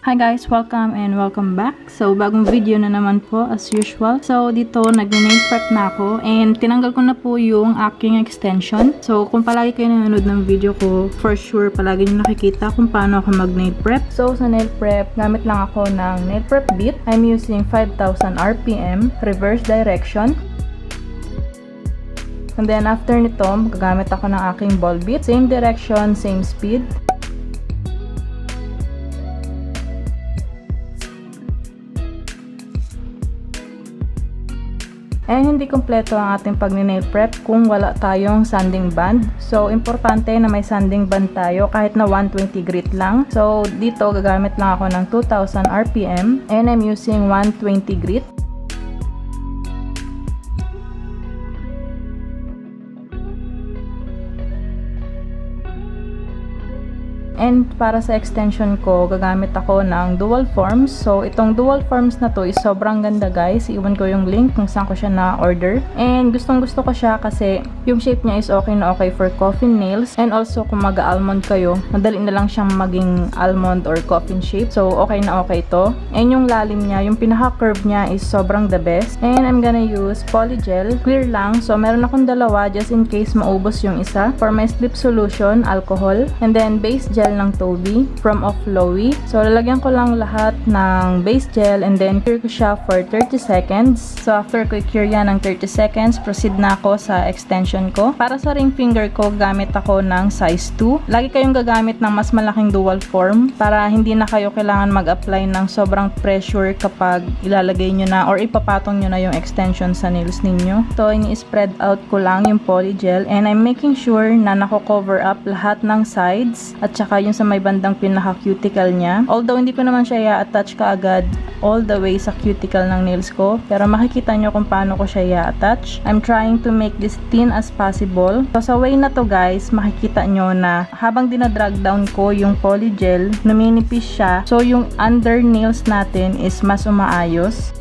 Hi guys! Welcome and welcome back. So, bagong video na naman po as usual. So, dito nag-nail prep na ako and tinanggal ko na po yung aking extension. So, kung palagi kayo nanonood ng video ko, for sure palagi nyo nakikita kung paano ako mag-nail prep. So, sa nail prep, gamit lang ako ng nail prep bit. I'm using 5,000 RPM, reverse direction. And then, after nito, gagamit ako ng aking ball bit. Same direction, same speed. And hindi kompleto ang ating pag-nail prep kung wala tayong sanding band. So, importante na may sanding band tayo kahit na 120 grit lang. So, dito gagamit lang ako ng 2,000 RPM and I'm using 120 grit. And para sa extension ko, gagamit ako ng dual forms. So, itong dual forms na to is sobrang ganda guys. Iwan ko yung link kung saan ko siya na-order. And gustong gusto ko siya kasi yung shape niya is okay na okay for coffin nails. And also kung mag-almond kayo, madali na lang siyang maging almond or coffin shape. So, okay na okay to. And yung lalim niya, yung pinaka-curve niya is sobrang the best. And I'm gonna use Polygel. Clear lang. So, meron akong dalawa just in case maubos yung isa. For my slip solution, alcohol. And then base gel ng TOBI from Off Flowy. So, lalagyan ko lang lahat ng base gel and then cure ko siya for 30 seconds. So, after ko i-cure yan ng 30 seconds, proceed na ako sa extension ko. Para sa ring finger ko, gamit ako ng size 2. Lagi kayong gagamit ng mas malaking dual form para hindi na kayo kailangan mag-apply ng sobrang pressure kapag ilalagay nyo na or ipapatong nyo na yung extension sa nails ninyo. So, ini-spread out ko lang yung polygel and I'm making sure na nako-cover up lahat ng sides at saka yung sa may bandang pinaka-cuticle niya. Although hindi ko naman siya i-attach kaagad all the way sa cuticle ng nails ko, pero makikita nyo kung paano ko siya i-attach. I'm trying to make this thin as possible. So sa way na to guys, makikita nyo na habang dinadrag down ko yung polygel, numinipis siya. So yung under nails natin is mas umaayos.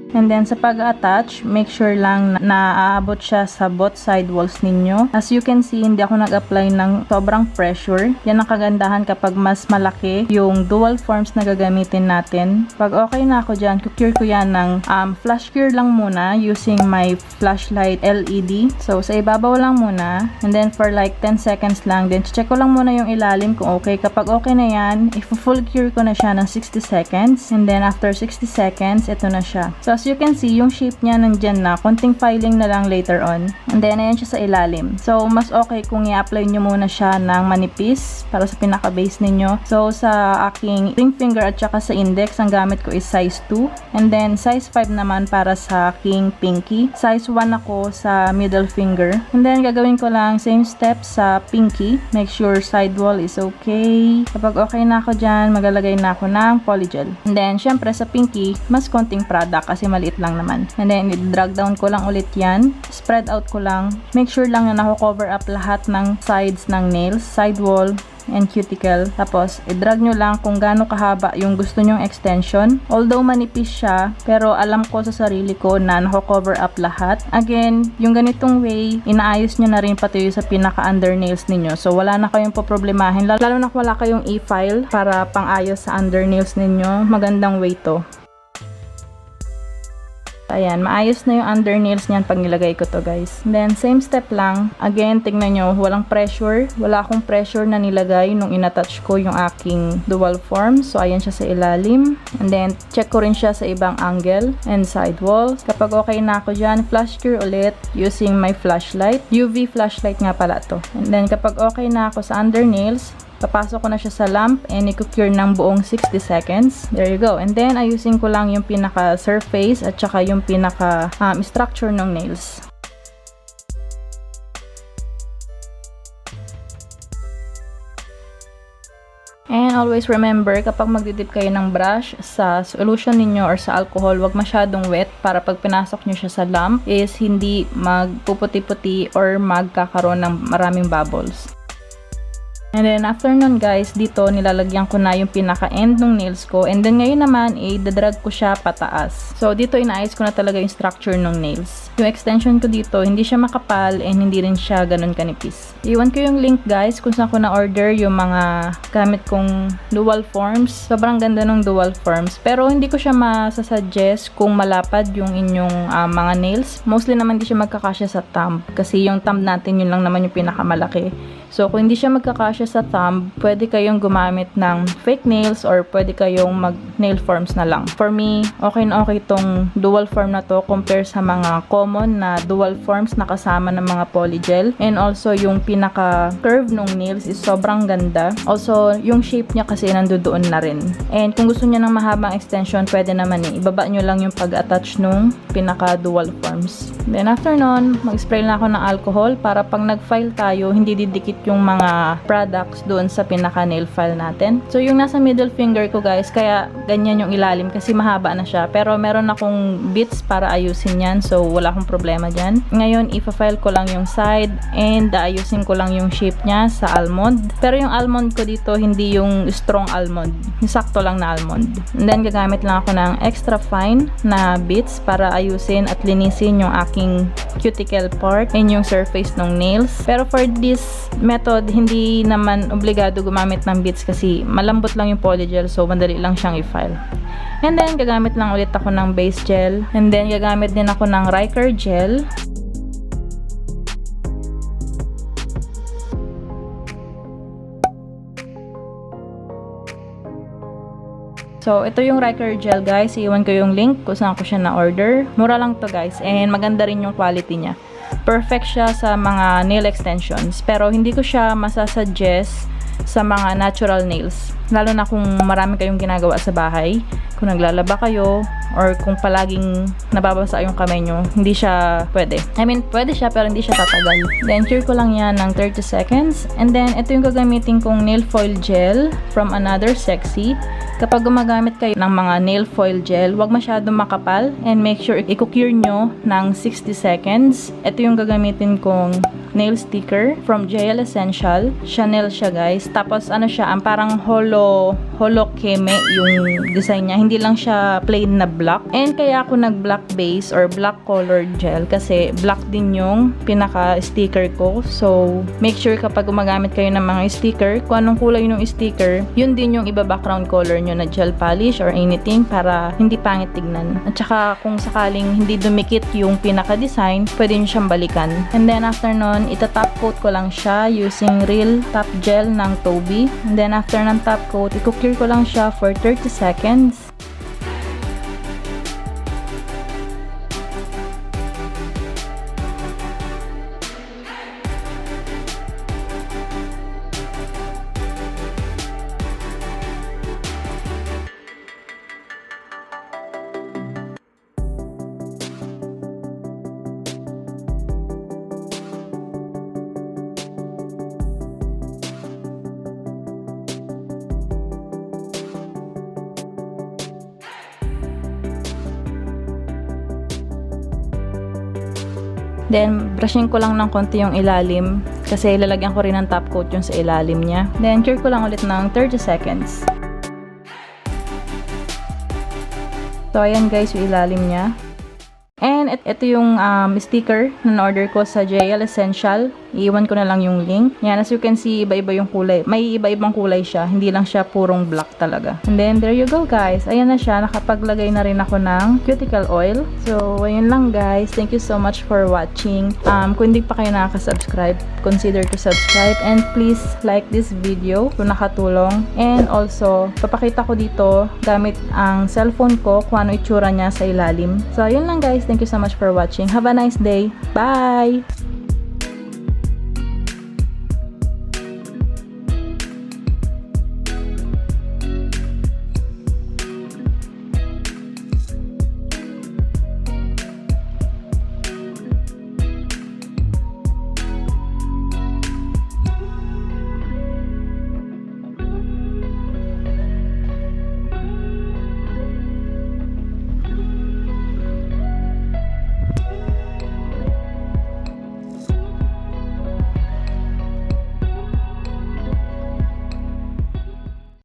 And then, sa pag-attach, make sure lang na aabot siya sa both side walls ninyo. As you can see, hindi ako nag-apply ng sobrang pressure. Yan ang kagandahan kapag mas malaki yung dual forms na gagamitin natin. Pag okay na ako dyan, cure ko yan ng flash cure lang muna using my flashlight LED. So, sa ibabaw lang muna. And then, for like 10 seconds lang. Then, check ko lang muna yung ilalim kung okay. Kapag okay na yan, full cure ko na siya ng 60 seconds. And then, after 60 seconds, ito na siya. So, as you can see, yung shape niya nandyan na. Konting filing na lang later on. And then, ayan siya sa ilalim. So, mas okay kung i-apply nyo muna siya ng manipis para sa pinaka-base ninyo. So, sa aking ring finger at saka sa index, ang gamit ko is size 2. And then, size 5 naman para sa aking pinky. Size 1 ako sa middle finger. And then, gagawin ko lang same step sa pinky. Make sure side wall is okay. Kapag okay na ako dyan, maglalagay na ako ng polygel. And then, syempre sa pinky, mas konting product kasi maliit lang naman. And then, i-drag down ko lang ulit yan. Spread out ko lang. Make sure lang na nako-cover up lahat ng sides ng nails, side wall, and cuticle. Tapos, i-drag nyo lang kung gaano kahaba yung gusto nyong extension. Although manipis siya, pero alam ko sa sarili ko na nako-cover up lahat. Again, yung ganitong way, inaayos nyo na rin pati sa pinaka-under nails ninyo. So, wala na kayong poproblemahin. Lalo na wala kayong e-file para pang-ayos sa under nails ninyo. Magandang way to. Ayan, maayos na yung under nails niyan pag nilagay ko to guys. Then, same step lang. Again, tignan nyo, walang pressure. Wala akong pressure na nilagay nung inattach ko yung aking dual form. So, ayan siya sa ilalim. And then, check ko rin siya sa ibang angle and side wall. Kapag okay na ako dyan, flash cure ulit using my flashlight. UV flashlight nga pala to. And then, kapag okay na ako sa under nails, papasok ko na siya sa lamp and i-cure ng buong 60 seconds. There you go. And then, ayusin ko lang yung pinaka-surface at saka yung pinaka-structure ng nails. And always remember, kapag magdidip kayo ng brush sa solution ninyo or sa alcohol, wag masyadong wet para pag pinasok nyo siya sa lamp is hindi magpuputi-puti or magkakaroon ng maraming bubbles. And then after nun guys, dito nilalagyan ko na yung pinaka-end ng nails ko. And then ngayon naman, dadrag ko siya pataas. So dito inaayos ko na talaga yung structure ng nails. Yung extension ko dito, hindi siya makapal and hindi rin siya ganun kanipis. Iwan ko yung link guys kung saan ko na-order yung mga gamit kong dual forms. Sobrang ganda ng dual forms. Pero hindi ko siya masasuggest kung malapad yung inyong mga nails. Mostly naman hindi siya magkakasya sa thumb. Kasi yung thumb natin, yun lang naman yung pinakamalaki. So, kung hindi siya magkakasya sa thumb, pwede kayong gumamit ng fake nails or pwede kayong mag-nail forms na lang. For me, okay na okay itong dual form na to compare sa mga common na dual forms na kasama ng mga polygel. And also, yung pinaka-curve ng nails is sobrang ganda. Also, yung shape niya kasi nandoon na rin. And kung gusto niya ng mahabang extension, pwede naman ibaba nyo lang yung pag-attach nung pinaka-dual forms. Then after nun, mag-spray na ako ng alcohol para pag nag-file tayo, hindi didikit yung mga products doon sa pinaka nail file natin. So yung nasa middle finger ko guys, kaya ganyan yung ilalim kasi mahaba na siya. Pero meron akong bits para ayusin yan, so wala akong problema dyan. Ngayon, ipa-file ko lang yung side and ayusin ko lang yung shape niya sa almond. Pero yung almond ko dito, hindi yung strong almond. Sakto lang na almond. And then gagamit lang ako ng extra fine na bits para ayusin at linisin yung aking cuticle part and yung surface ng nails. Pero for this method, hindi naman obligado gumamit ng bits kasi malambot lang yung polygel, so madali lang siyang i-file. And then, gagamit lang ulit ako ng base gel. And then, gagamit din ako ng RYKAERGEL. So, ito yung RYKAERGEL guys. Iwan ko yung link kung saan ko siya na-order. Mura lang to guys. And maganda rin yung quality niya. Perfect siya sa mga nail extensions. Pero hindi ko siya masasuggest sa mga natural nails. Lalo na kung marami kayong ginagawa sa bahay. Kung naglalaba kayo or kung palaging nababasa yung kamay nyo, hindi siya pwede. I mean, pwede siya pero hindi siya tatagal. Then, cure ko lang yan ng 30 seconds. And then, ito yung gagamitin kong nail foil gel from Another Sexy. Kapag gumagamit kayo ng mga nail foil gel, huwag masyadong makapal and make sure i-cure nyo ng 60 seconds. Ito yung gagamitin kong nail sticker from JL Essential. Chanel siya guys. Tapos ano siya, ang parang holo keme yung design niya. Hindi lang siya plain na black. And kaya ako nag-black base or black colored gel kasi black din yung pinaka-sticker ko. So, make sure kapag gumagamit kayo ng mga sticker, kung anong kulay ng sticker, yun din yung iba-background color nyo na gel polish or anything para hindi pangit tignan. At saka kung sakaling hindi dumikit yung pinaka-design, pwede nyo siyang balikan. And then after nun, ita-top coat ko lang siya using Real Top Gel ng TOBI. And then after ng top coat, i-cure ko lang siya for 30 seconds. Then, brushing ko lang ng konti yung ilalim kasi lalagyan ko rin ng top coat yung sa ilalim niya. Then, cure ko lang ulit ng 30 seconds. So, ayan guys yung ilalim niya. And ito yung sticker na na-order ko sa JL Essential. Iiwan ko na lang yung link. Yan, as you can see, iba-iba yung kulay. May iba-ibang kulay siya. Hindi lang siya purong black talaga. And then, there you go guys. Ayan na siya. Nakapaglagay na rin ako ng cuticle oil. So, ayun lang guys. Thank you so much for watching. Kung hindi pa kayo nakaka-subscribe, consider to subscribe. And please like this video kung nakatulong. And also, papakita ko dito gamit ang cellphone ko kung ano itsura niya sa ilalim. So, ayun lang guys. Thank you so much for watching. Have a nice day. Bye!